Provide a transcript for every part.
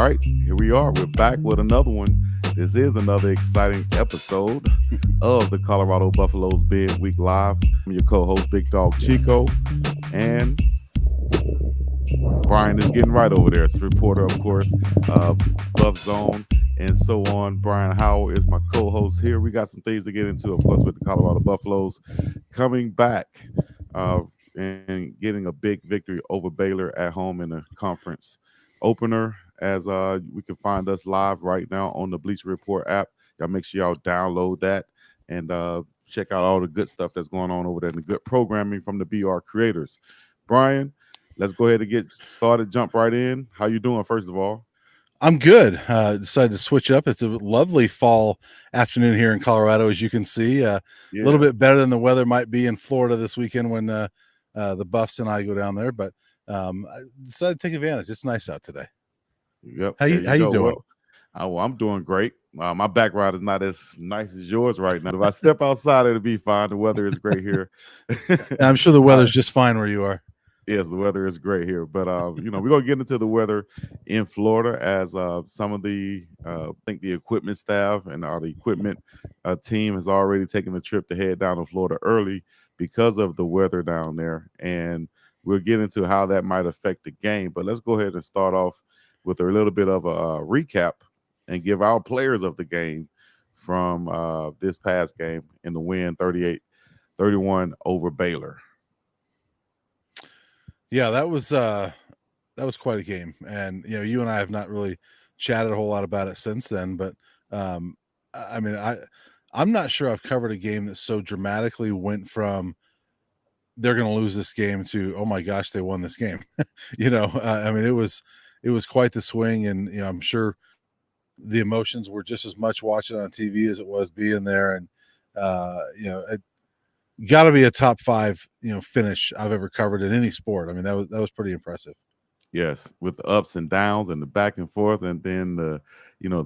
All right, here we are. We're back with another one. This is another exciting episode of the Colorado Buffaloes Bid Week Live. I'm your co-host, Big Dog Chico, and Brian is getting right over there. It's the reporter, of course, Buff Zone, and so on. Brian Howell is my co-host here. We got some things to get into, of course, with the Colorado Buffaloes coming back and getting a big victory over Baylor at home in the conference opener. As we can find us live right now on the Bleacher Report app. Y'all make sure y'all download that and check out all the good stuff that's going on over there and the good programming from the BR creators. Brian, let's go ahead and get started. Jump right in. How you doing, first of all? I'm good. Decided to switch up. It's a lovely fall afternoon here in Colorado, as you can see. A little bit better than the weather might be in Florida this weekend when the Buffs and I go down there. But I decided to take advantage. It's nice out today. Yep. How you doing? Well, I'm doing great. My background is not as nice as yours right now. If I step outside, it'll be fine. The weather is great here. I'm sure the weather's just fine where you are. Yes, the weather is great here. But, we're going to get into the weather in Florida as some of the, I think the equipment staff and the equipment team has already taken the trip to head down to Florida early because of the weather down there. And we'll get into how that might affect the game. But let's go ahead and start off with a little bit of a recap and give our players of the game from this past game in the win 38-31 over Baylor. Yeah, that was quite a game. And, you and I have not really chatted a whole lot about it since then. But, I'm not sure I've covered a game that so dramatically went from they're going to lose this game to, oh, my gosh, they won this game. It was quite the swing, and I'm sure the emotions were just as much watching on TV as it was being there. And it got to be a top 5 finish I've ever covered in any sport. I mean, that was pretty impressive. Yes, with the ups and downs and the back and forth, and then the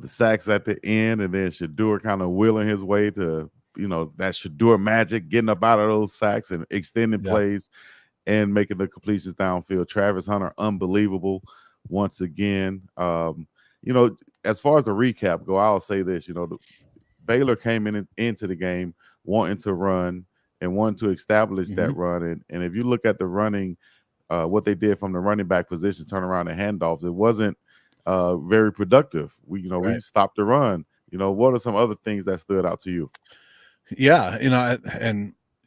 sacks at the end, and then Shedeur kind of willing his way to that Shedeur magic, getting up out of those sacks and extending plays and making the completions downfield. Travis Hunter, unbelievable. Once again, as far as the recap go, I'll say this: Baylor came into the game wanting to run and wanting to establish that run, and if you look at the running, what they did from the running back position, turn around and handoffs, it wasn't very productive. We stopped the run. What are some other things that stood out to you? Yeah, we're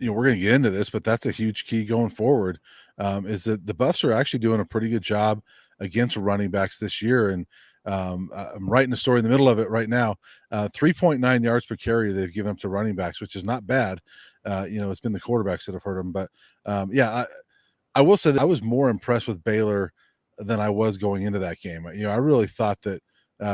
going to get into this, but that's a huge key going forward. Is that the Buffs are actually doing a pretty good job against running backs this year. And I'm writing a story in the middle of it right now. 3.9 yards per carry they've given up to running backs, which is not bad. It's been the quarterbacks that have hurt them. But I will say that I was more impressed with Baylor than I was going into that game. I really thought that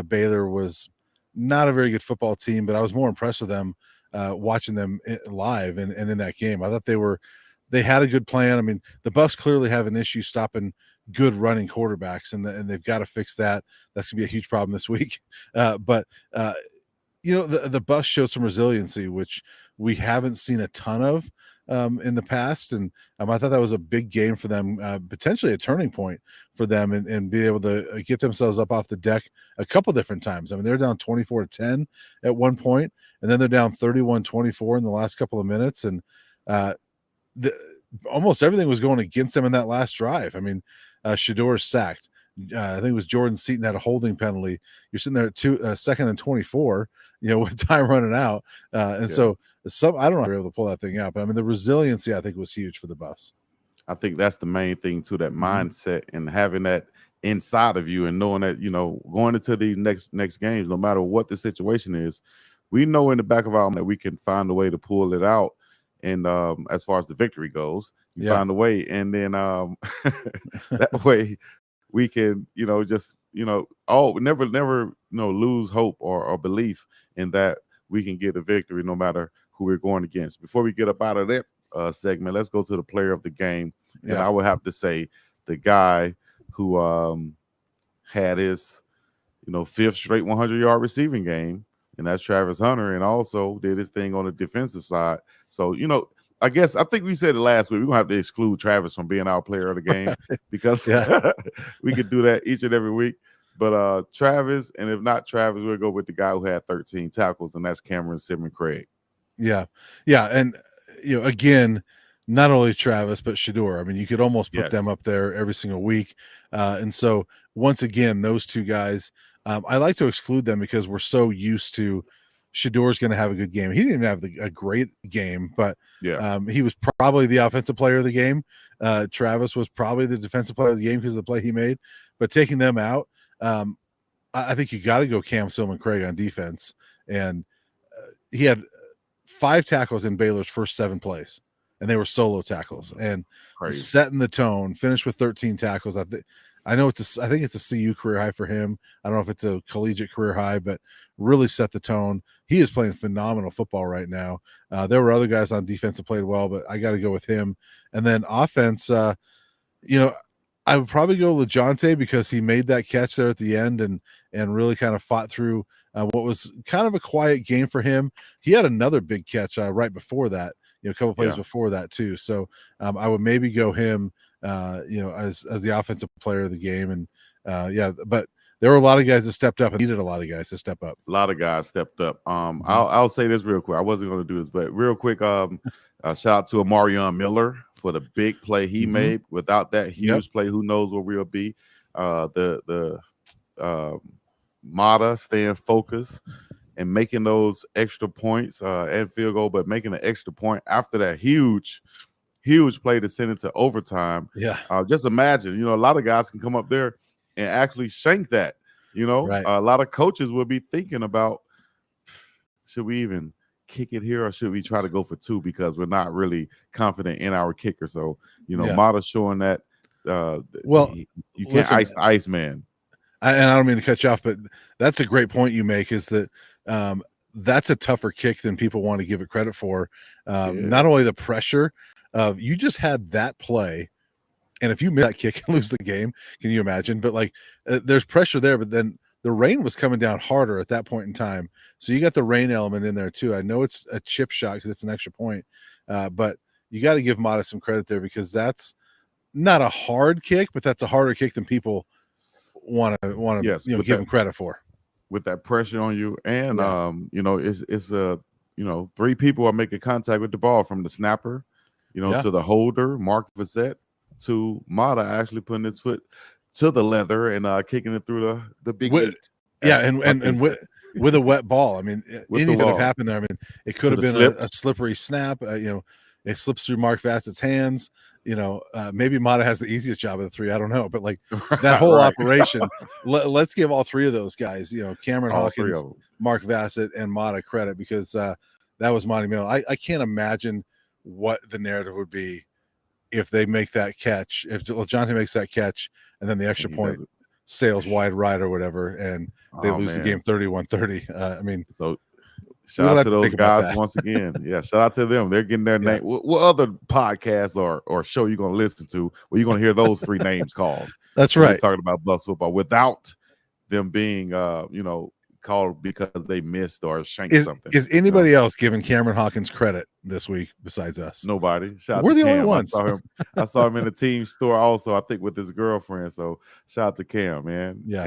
Baylor was not a very good football team, but I was more impressed with them watching them live and in that game. I thought they had a good plan. I mean, the Buffs clearly have an issue stopping good running quarterbacks, and they've got to fix that. That's gonna be a huge problem this week. But the Buffs showed some resiliency, which we haven't seen a ton of in the past, and I thought that was a big game for them, potentially a turning point for them, and be able to get themselves up off the deck a couple different times. I mean, they're down 24-10 at one point, and then they're down 31-24 in the last couple of minutes, and almost everything was going against them in that last drive. I mean, Shedeur sacked. I think it was Jordan Seaton had a holding penalty. You're sitting there at second and 24, with time running out. So I don't know if they're able to pull that thing out, but I mean, the resiliency I think was huge for the Buffs. I think that's the main thing too, that mindset and having that inside of you and knowing that, going into these next games, no matter what the situation is, we know in the back of our mind that we can find a way to pull it out. And as far as the victory goes, you find a way. And then that way we can, never lose hope or belief in that we can get a victory no matter who we're going against. Before we get up out of that segment, let's go to the player of the game. And I would have to say the guy who had his, 5th straight 100-yard receiving game, and that's Travis Hunter, and also did his thing on the defensive side. So, I think we said it last week. We're going to have to exclude Travis from being our player of the game because we could do that each and every week. But Travis, and if not Travis, we'll go with the guy who had 13 tackles, and that's Cameron Simon Craig. Yeah, yeah, and again, not only Travis but Shador. I mean, you could almost put them Yes. up there every single week. And so once again, those two guys, I like to exclude them because we're so used to Shador's going to have a good game. He didn't even have a great game, but Yeah. he was probably the offensive player of the game. Travis was probably the defensive player of the game because of the play he made. But taking them out, I think you got to go Cam Silman Craig on defense, and he had 5 tackles in Baylor's first 7 plays, and they were solo tackles, and Crazy. setting the tone. Finished with 13 tackles. I know I think it's a CU career high for him. I don't know if it's a collegiate career high, but really set the tone. He is playing phenomenal football right now. There were other guys on defense that played well, but I got to go with him. And then offense, I would probably go LeJohntay because he made that catch there at the end and really kind of fought through what was kind of a quiet game for him. He had another big catch right before that, a couple plays before that too. So I would maybe go him, as the offensive player of the game. And but there were a lot of guys that stepped up and needed a lot of guys to step up. A lot of guys stepped up. I'll say this real quick. I wasn't going to do this, but real quick, shout out to Amarion Miller for the big play he made. Without that huge play, who knows where we'll be. The Mata staying focused and making those extra points and field goal, but making an extra point after that huge play to send it to overtime. Yeah. Just imagine, a lot of guys can come up there and actually shank that. Right. A lot of coaches will be thinking about, should we even kick it here or should we try to go for 2 because we're not really confident in our kicker. So, Mata showing that you can't ice the Iceman. And I don't mean to cut you off, but that's a great point you make, is that that's a tougher kick than people want to give it credit for. Not only the pressure of you just had that play, and if you miss that kick and lose the game, can you imagine? But there's pressure there, but then the rain was coming down harder at that point in time. So you got the rain element in there too. I know it's a chip shot because it's an extra point, but you got to give Mata some credit there because that's not a hard kick, but that's a harder kick than people want to give him credit for. With that pressure on you, and it's 3 people are making contact with the ball, from the snapper, to the holder, Mark Vassett, to Mata actually putting his foot to the leather and kicking it through the big eight. Yeah, and with a wet ball. I mean, anything could have happened there. I mean, it could have been a slippery snap. It slips through Mark Vassett's hands. Maybe Mata has the easiest job of the 3. I don't know, but that whole operation, let's give all 3 of those guys, Cameron Hawkins, Mark Vassett, and Mata credit, because that was monumental. I can't imagine what the narrative would be if they make that catch, if LeJohntay makes that catch, and then the extra point sails wide right or whatever, and they lose the game 31-30. I mean, so shout out to those guys once again. Yeah, shout out to them. They're getting their name. What other podcast or show you going to listen to where you're going to hear those 3 names called? That's right. Talking about Bucks football without them being, called because they missed or shanked something. Is anybody else giving Cameron Hawkins credit this week besides us? Nobody. We're the only ones. I saw him in the team store also, I think, with his girlfriend. So shout out to Cam, man. Yeah.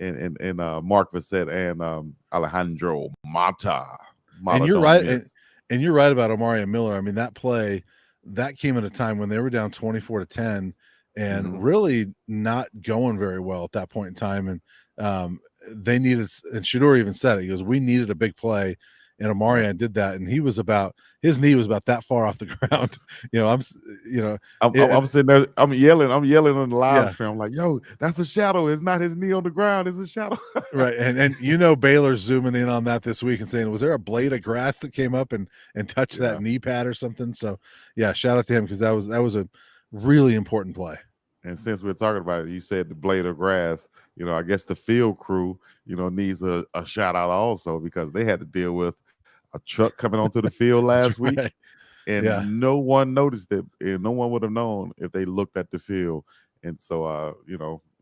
And Mark Vassett and Alejandro Mata. And you're right. And you're right about Amarion Miller. I mean, that play that came at a time when they were down 24-10 and really not going very well at that point in time. And they needed, and Shador even said it, he goes, we needed a big play, and Amarion did that, and his knee was about that far off the ground. I'm sitting there, I'm yelling on the live stream. I'm like, yo, that's a shadow. It's not his knee on the ground, it's a shadow. Right. And Baylor's zooming in on that this week and saying, was there a blade of grass that came up and touched that knee pad or something? So yeah, shout out to him, because that was a really important play. And since we're talking about it, you said the blade of grass, I guess the field crew, needs a shout out also, because they had to deal with a truck coming onto the field last week. And no one noticed it. And no one would have known if they looked at the field. And so,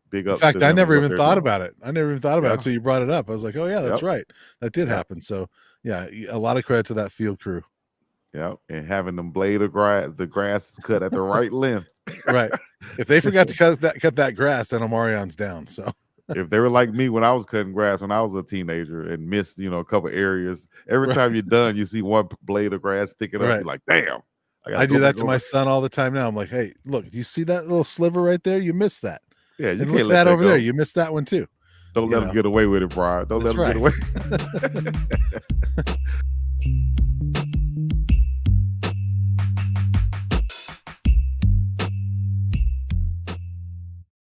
big up. In fact, I never even thought about it. I never even thought about it until you brought it up. I was like, oh, yeah, that's right. That did happen. So, yeah, a lot of credit to that field crew. Yeah, and having them blade of grass, the grass is cut at the right length. Right. If they forgot to cut that grass, then Omarion's down. So If they were like me when I was cutting grass when I was a teenager and missed, a couple areas, every Right. time you're done, you see one blade of grass sticking up. Right. You're like, damn, I got to I go do back that to my over. son all the time now. I'm like, hey, look, do you see that little sliver right there? You missed that. Yeah, you And look can't at let that that over there. go. You missed that one too. Don't let them get away with it, Brian. Don't let That's them get right. away.